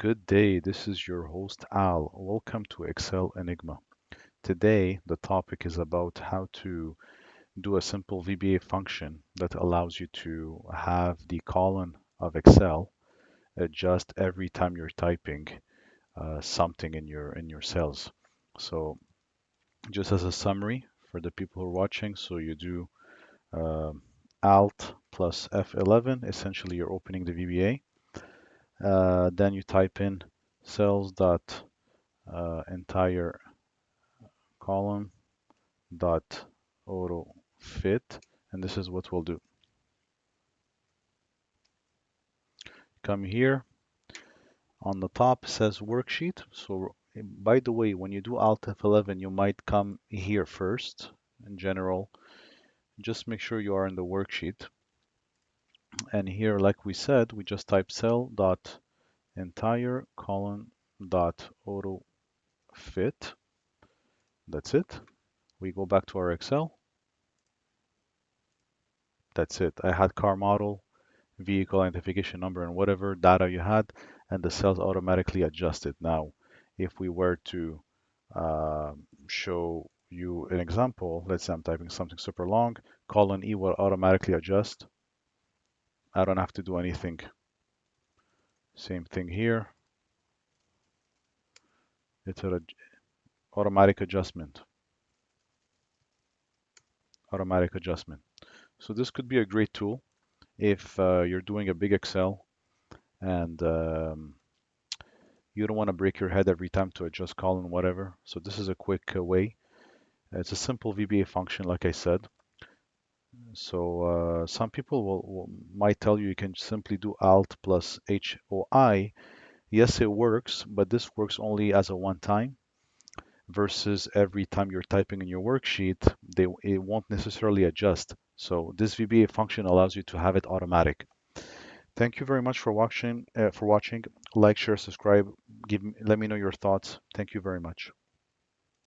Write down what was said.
Good day, this is your host Al. Welcome to Excel Enigma. Today, the topic is about how to do a simple VBA function that allows you to have the column of Excel adjust every time you're typing something in your cells. So, just as a summary for the people who are watching, so you do um Alt plus F11, essentially you're opening the VBA. Then you type in cells dot entire column dot auto fit, and this is what we'll do. Come here on the top says worksheet. So by the way, when you do Alt F11, you might come here first. In general, just make sure you are in the worksheet. And here, like we said, we just type cell dot entire column dot auto fit. That's it. We go back to our Excel. That's it. I had car model, vehicle identification number, and whatever data you had, and the cells automatically adjusted. Now, if we were to uh, show you an example, let's say I'm typing something super long, colon E will automatically adjust. I don't have to do anything. Same thing here. It's an automatic adjustment. Automatic adjustment. So this could be a great tool if you're doing a big Excel and you don't want to break your head every time to adjust column, whatever. So this is a quick way. It's a simple VBA function, like I said. So some people might tell you can simply do Alt plus HOI. Yes, it works, but this works only as a one time versus every time you're typing in your worksheet, it won't necessarily adjust. So this VBA function allows you to have it automatic. Thank you very much for watching. Like, share, subscribe. Let me know your thoughts. Thank you very much.